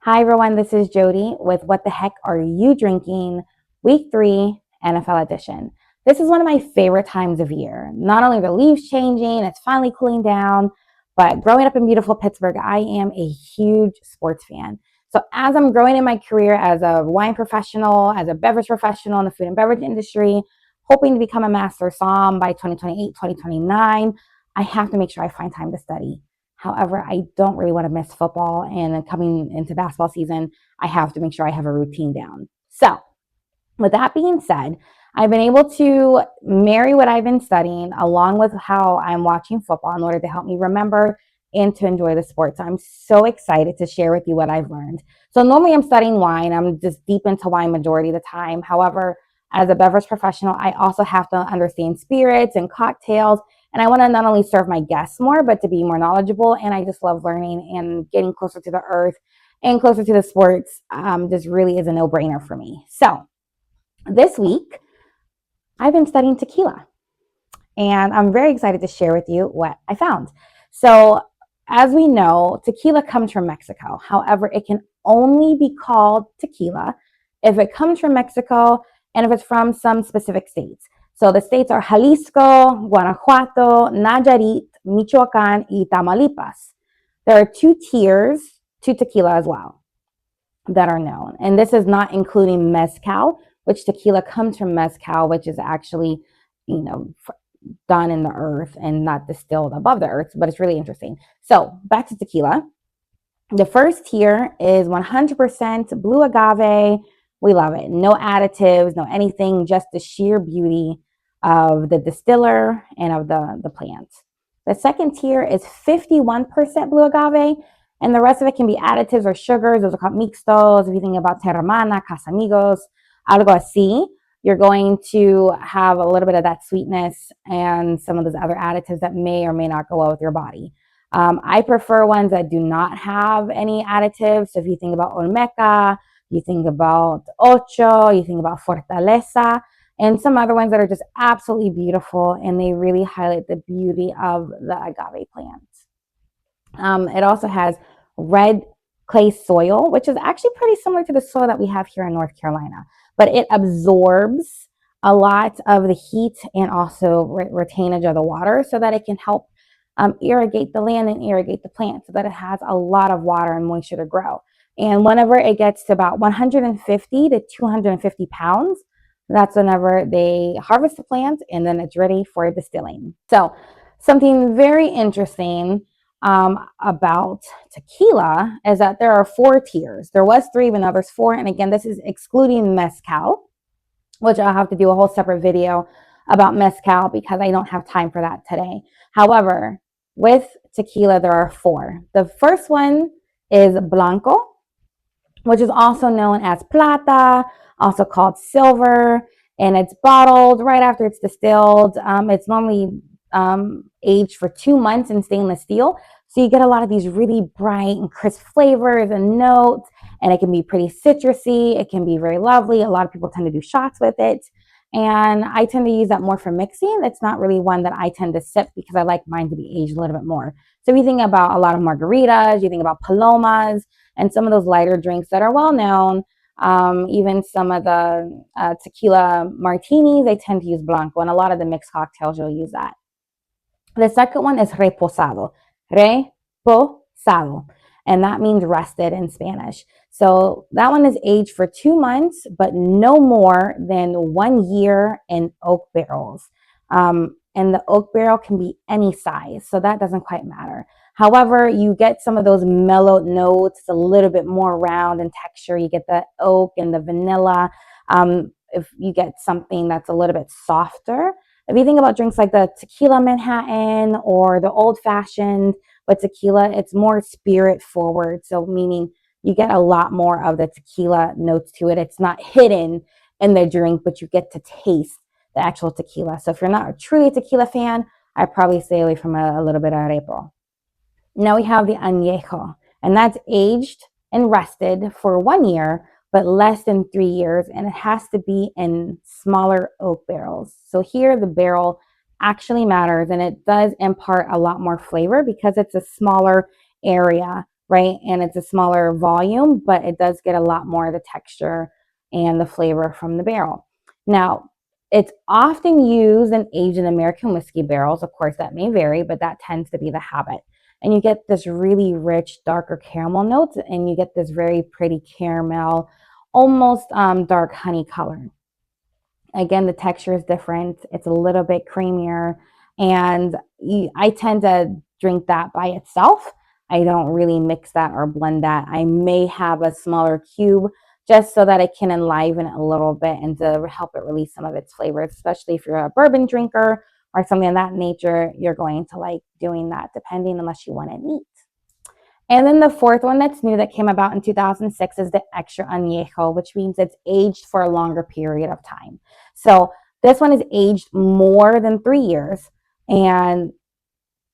Hi everyone, this is Jody with What the Heck Are You Drinking? Week 3 NFL edition. This is one of my favorite times of year. Not only are the leaves changing, it's finally cooling down, but growing up in beautiful Pittsburgh, I am a huge sports fan. So as I'm growing in my career as a wine professional, as a beverage professional in the food and beverage industry, hoping to become a master somm by 2028, 2029, I have to make sure I find time to study. However, I don't really want to miss football, and then coming into basketball season, I have to make sure I have a routine down. So, with that being said, I've been able to marry what I've been studying along with how I'm watching football in order to help me remember and to enjoy the sport. So I'm so excited to share with you what I've learned. So normally I'm studying wine. I'm just deep into wine majority of the time. However, as a beverage professional, I also have to understand spirits and cocktails. And I want to not only serve my guests more, but to be more knowledgeable. And I just love learning and getting closer to the earth and closer to the sports. Just really is a no-brainer for me. So this week, I've been studying tequila, and I'm very excited to share with you what I found. So, as we know, tequila comes from Mexico. However, it can only be called tequila if it comes from Mexico and if it's from some specific states. So, the states are Jalisco, Guanajuato, Nayarit, Michoacan, y Tamaulipas. There are two tiers to tequila as well that are known. And this is not including mezcal, which tequila comes from mezcal, which is actually, you know, done in the earth and not distilled above the earth, but it's really interesting. So back to tequila. The first tier is 100% blue agave. We love it. No additives, no anything, just the sheer beauty of the distiller and of the plant. The second tier is 51% blue agave, and the rest of it can be additives or sugars. Those are called mixtos. If you think about Terramana, Casamigos, algo así, you're going to have a little bit of that sweetness and some of those other additives that may or may not go well with your body. I prefer ones that do not have any additives. So if you think about Olmeca, you think about Ocho, you think about Fortaleza, and some other ones that are just absolutely beautiful, and they really highlight the beauty of the agave plant. It also has red clay soil, which is actually pretty similar to the soil that we have here in North Carolina, but it absorbs a lot of the heat and also retainage of the water so that it can help irrigate the land and irrigate the plant so that it has a lot of water and moisture to grow. And whenever it gets to about 150 to 250 pounds, that's whenever they harvest the plant and then it's ready for distilling. So something very interesting about tequila is that there are 4 tiers. There was 3, but now there's 4. And again, this is excluding mezcal, which I'll have to do a whole separate video about mezcal because I don't have time for that today. However, with tequila, there are 4. The first one is blanco, which is also known as plata, also called silver, and it's bottled right after it's distilled. It's normally aged for 2 months in stainless steel. So you get a lot of these really bright and crisp flavors and notes, and it can be pretty citrusy. It can be very lovely. A lot of people tend to do shots with it. And I tend to use that more for mixing. It's not really one that I tend to sip because I like mine to be aged a little bit more. So if you think about a lot of margaritas, you think about palomas, and some of those lighter drinks that are well known, even some of the tequila martinis, they tend to use blanco, and a lot of the mixed cocktails you'll use that. The second one is reposado. Reposado. And that means rested in Spanish. So that one is aged for 2 months, but no more than 1 year in oak barrels. And the oak barrel can be any size, so that doesn't quite matter. However, you get some of those mellowed notes, a little bit more round in texture. You get the oak and the vanilla. If you get something that's a little bit softer, if you think about drinks like the tequila Manhattan or the old fashioned with tequila, it's more spirit forward. So meaning you get a lot more of the tequila notes to it. It's not hidden in the drink, but you get to taste the actual tequila. So if you're not a truly tequila fan, I'd probably stay away from a little bit of arepo. Now we have the añejo, and that's aged and rested for 1 year, but less than 3 years, and it has to be in smaller oak barrels. So here the barrel actually matters, and it does impart a lot more flavor because it's a smaller area right? And it's a smaller volume, but it does get a lot more of the texture and the flavor from the barrel. Now, it's often used and aged in American whiskey barrels. Of course, that may vary, but that tends to be the habit. And you get this really rich, darker caramel notes, and you get this very pretty caramel, almost dark honey color. Again, the texture is different. It's a little bit creamier. And I tend to drink that by itself. I don't really mix that or blend that. I may have a smaller cube just so that it can enliven it a little bit and to help it release some of its flavors, especially if you're a bourbon drinker or something of that nature. You're going to like doing that depending, unless you want it neat. And then the fourth one that's new that came about in 2006 is the extra añejo, which means it's aged for a longer period of time. So this one is aged more than 3 years, and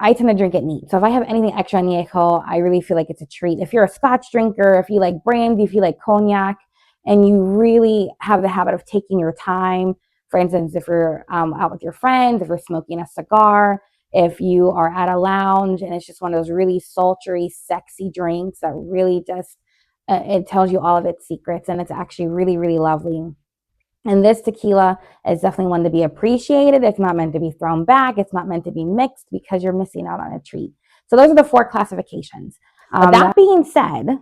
I tend to drink it neat. So if I have anything extra añejo, I really feel like it's a treat. If you're a Scotch drinker, if you like brandy, if you like cognac, and you really have the habit of taking your time, for instance, if you're out with your friends, if you're smoking a cigar, if you are at a lounge and it's just one of those really sultry, sexy drinks that really just, it tells you all of its secrets, and it's actually really, really lovely. And this tequila is definitely one to be appreciated. It's not meant to be thrown back. It's not meant to be mixed because you're missing out on a treat. So those are the 4 classifications. That being said,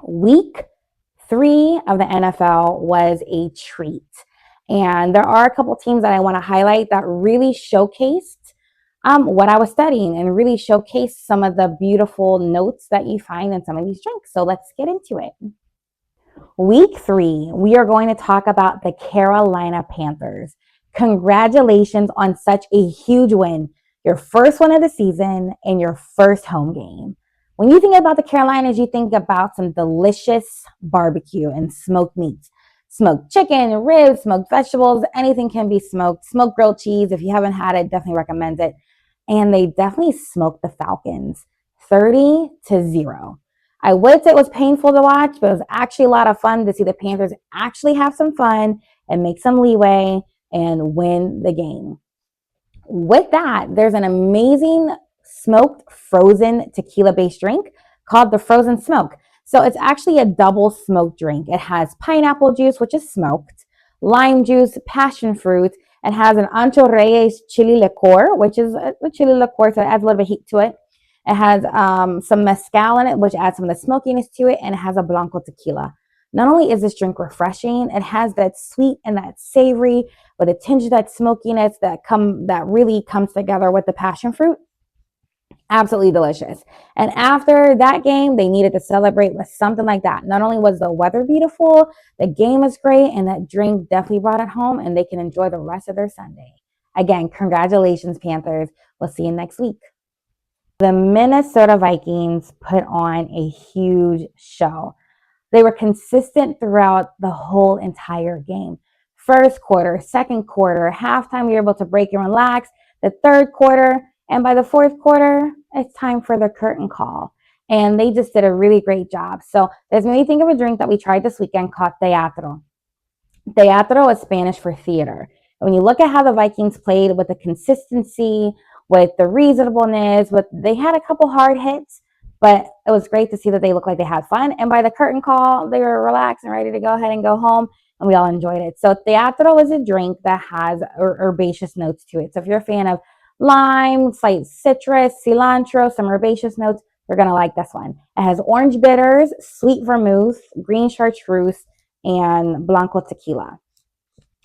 week 3 of the NFL was a treat. And there are a couple teams that I want to highlight that really showcased what I was studying and really showcased some of the beautiful notes that you find in some of these drinks. So let's get into it. Week 3, we are going to talk about the Carolina Panthers. Congratulations on such a huge win. Your first one of the season and your first home game. When you think about the Carolinas, you think about some delicious barbecue and smoked meats. Smoked chicken, ribs, smoked vegetables, anything can be smoked. Smoked grilled cheese, if you haven't had it, definitely recommend it. And they definitely smoked the Falcons 30-0. I would say it was painful to watch, but it was actually a lot of fun to see the Panthers actually have some fun and make some leeway and win the game. With that, there's an amazing smoked frozen tequila-based drink called the Frozen Smoke. So it's actually a double smoked drink. It has pineapple juice, which is smoked, lime juice, passion fruit. It has an Ancho Reyes chili liqueur, which is a chili liqueur, so it adds a little bit of heat to it. It has some mezcal in it, which adds some of the smokiness to it, and it has a Blanco tequila. Not only is this drink refreshing, it has that sweet and that savory with a tinge of that smokiness that really comes together with the passion fruit. Absolutely delicious. And after that game, they needed to celebrate with something like that. Not only was the weather beautiful, the game was great, and that drink definitely brought it home, and they can enjoy the rest of their Sunday. Again, congratulations, Panthers. We'll see you next week. The Minnesota Vikings put on a huge show. They were consistent throughout the whole entire game. First quarter, second quarter, halftime, we were able to break and relax. The third quarter, and by the fourth quarter, it's time for the curtain call. And they just did a really great job. So this made me think of a drink that we tried this weekend called teatro. Teatro is Spanish for theater. And when you look at how the Vikings played with the consistency, with the reasonableness, they had a couple hard hits, but it was great to see that they looked like they had fun. And by the curtain call, they were relaxed and ready to go ahead and go home, and we all enjoyed it. So teatro is a drink that has herbaceous notes to it. So if you're a fan of lime, slight citrus, cilantro, some herbaceous notes, you're going to like this one. It has orange bitters, sweet vermouth, green chartreuse, and Blanco tequila.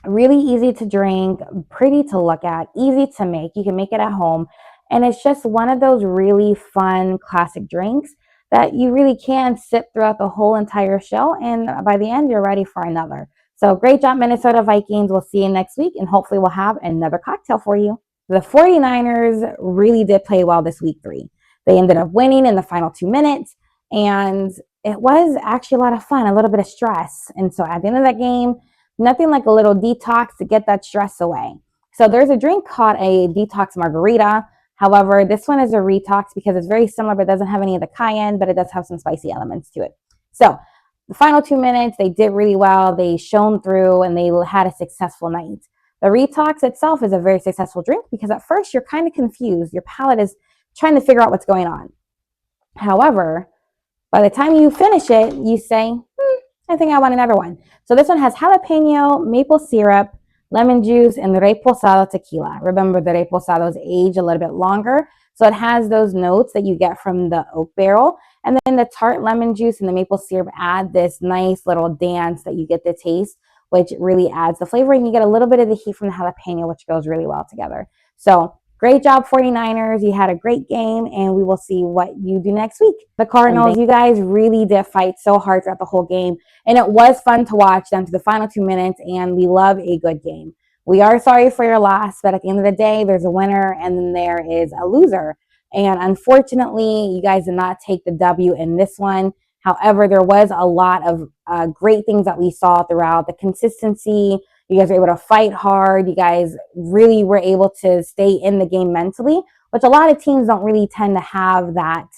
Really easy to drink, pretty to look at, easy to make. You can make it at home. And it's just one of those really fun classic drinks that you really can sip throughout the whole entire show. And by the end, you're ready for another. So great job, Minnesota Vikings. We'll see you next week. And hopefully we'll have another cocktail for you. The 49ers really did play well this week 3. They ended up winning in the final 2 minutes. And it was actually a lot of fun, a little bit of stress. And so at the end of that game, nothing like a little detox to get that stress away. So there's a drink called a detox margarita. However, this one is a retox because it's very similar, but doesn't have any of the cayenne, but it does have some spicy elements to it. So the final 2 minutes, they did really well. They shone through and they had a successful night. The retox itself is a very successful drink because at first you're kind of confused. Your palate is trying to figure out what's going on. However, by the time you finish it, you say, I think I want another one. So this one has jalapeno, maple syrup, lemon juice, and reposado tequila. Remember, the reposados age a little bit longer. So it has those notes that you get from the oak barrel. And then the tart lemon juice and the maple syrup add this nice little dance that you get to taste, which really adds the flavor. And you get a little bit of the heat from the jalapeno, which goes really well together. So great job, 49ers. You had a great game, and we will see what you do next week. The Cardinals, you guys really did fight so hard throughout the whole game, and it was fun to watch them to the final 2 minutes, and we love a good game. We are sorry for your loss, but at the end of the day, there's a winner and then there is a loser. And unfortunately, you guys did not take the W in this one. However, there was a lot of great things that we saw throughout the consistency. You guys were able to fight hard. You guys really were able to stay in the game mentally, which a lot of teams don't really tend to have that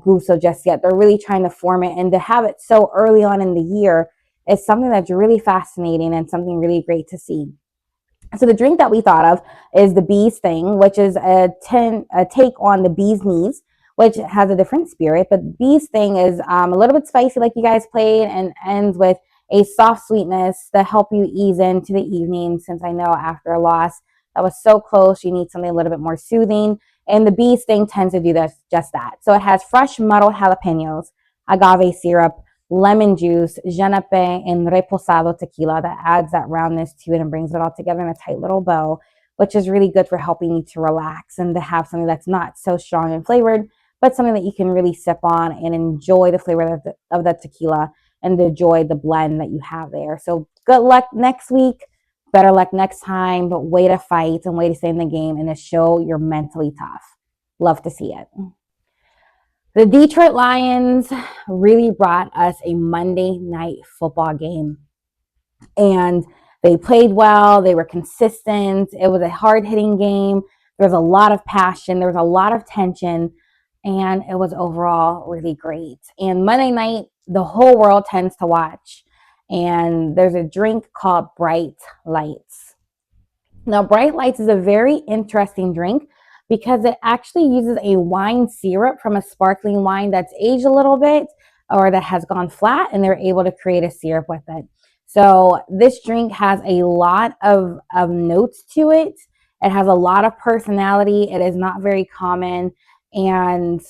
gusto just yet. They're really trying to form it, and to have it so early on in the year is something that's really fascinating and something really great to see. So the drink that we thought of is the bee's thing, which is a take on the bee's knees, which has a different spirit. But bee's thing is a little bit spicy, like you guys played, and ends with a soft sweetness to help you ease into the evening. Since I know after a loss that was so close, you need something a little bit more soothing. And the bee's thing tends to do this, just that. So it has fresh muddled jalapenos, agave syrup, lemon juice, jenape, and reposado tequila that adds that roundness to it and brings it all together in a tight little bow, which is really good for helping you to relax and to have something that's not so strong and flavored, but something that you can really sip on and enjoy the flavor of the tequila and enjoy the blend that you have there. So good luck next week. Better luck next time, but way to fight and way to stay in the game and to show you're mentally tough. Love to see it. The Detroit Lions really brought us a Monday night football game, and they played well. They were consistent. It was a hard hitting game. There was a lot of passion. There was a lot of tension, and it was overall really great. And Monday night, the whole world tends to watch, and there's a drink called Bright Lights. Now, Bright Lights is a very interesting drink because it actually uses a wine syrup from a sparkling wine that's aged a little bit or that has gone flat, and they're able to create a syrup with it. So this drink has a lot of notes to it. It has a lot of personality. It is not very common. And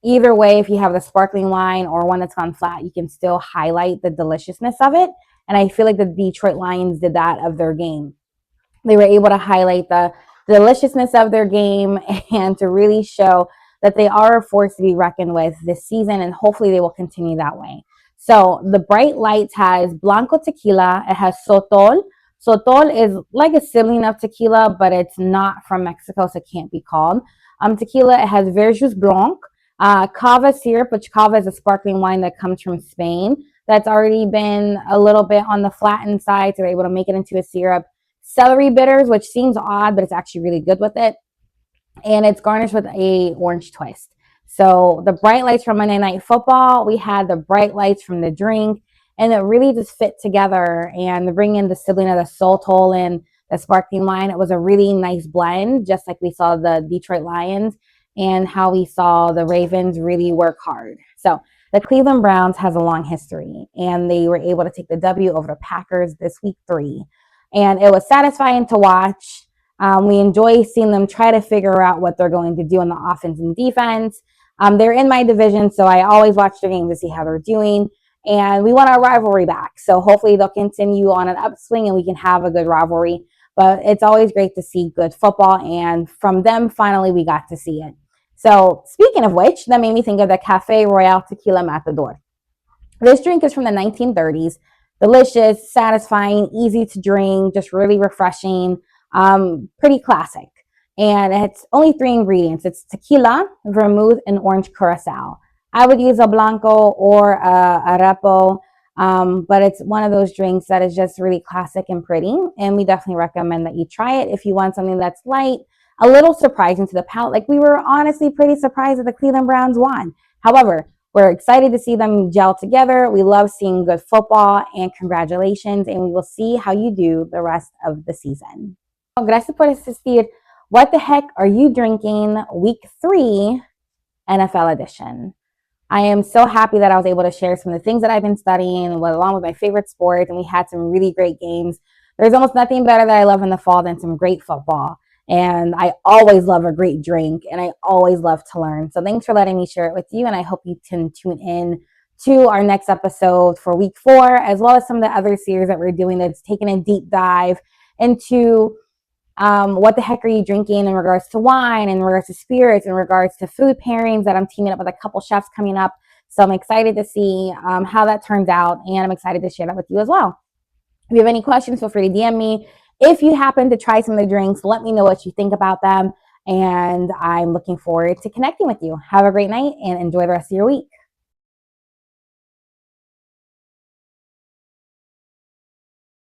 either way, if you have the sparkling wine or one that's gone flat, you can still highlight the deliciousness of it. And I feel like the Detroit Lions did that of their game. They were able to highlight the deliciousness of their game and to really show that they are a force to be reckoned with this season, and hopefully they will continue that way. So the Bright Lights has Blanco tequila. It has Sotol. Sotol is like a sibling of tequila, but it's not from Mexico, so it can't be called tequila. It has Verjus Blanc, cava syrup, which cava is a sparkling wine that comes from Spain. That's already been a little bit on the flattened side, so they're able to make it into a syrup. Celery bitters, which seems odd, but it's actually really good with it. And it's garnished with a orange twist. So the bright lights from Monday Night Football, we had the bright lights from the drink, and it really just fit together. And to bring in the sibling of the Sotol and the sparkling wine, it was a really nice blend, just like we saw the Detroit Lions and how we saw the Ravens really work hard. So the Cleveland Browns has a long history, and they were able to take the W over the Packers this week 3. And it was satisfying to watch. We enjoy seeing them try to figure out what they're going to do on the offense and defense. They're in my division, so I always watch their games to see how they're doing. And we want our rivalry back. So hopefully they'll continue on an upswing and we can have a good rivalry. But it's always great to see good football. And from them, finally, we got to see it. So speaking of which, that made me think of the Cafe Royale Tequila Matador. This drink is from the 1930s. Delicious, satisfying, easy to drink, just really refreshing, pretty classic. And it's only 3 ingredients. It's tequila, vermouth, and orange curacao. I would use a blanco or a repo, but it's one of those drinks that is just really classic and pretty. And we definitely recommend that you try it if you want something that's light, a little surprising to the palate. Like, we were honestly pretty surprised that the Cleveland Browns won. However, we're excited to see them gel together. We love seeing good football, and congratulations. And we will see how you do the rest of the season. Gracias por asistir. What the heck are you drinking week 3 NFL edition. I am so happy that I was able to share some of the things that I've been studying along with my favorite sports, and we had some really great games. There's almost nothing better that I love in the fall than some great football. And I always love a great drink, and I always love to learn. So thanks for letting me share it with you, and I hope you can tune in to our next episode for week 4, as well as some of the other series that we're doing that's taking a deep dive into what the heck are you drinking in regards to wine, in regards to spirits, in regards to food pairings that I'm teaming up with a couple chefs coming up. So I'm excited to see how that turns out, and I'm excited to share that with you as well. If you have any questions, feel free to DM me. If you happen to try some of the drinks, let me know what you think about them, and I'm looking forward to connecting with you. Have a great night and enjoy the rest of your week.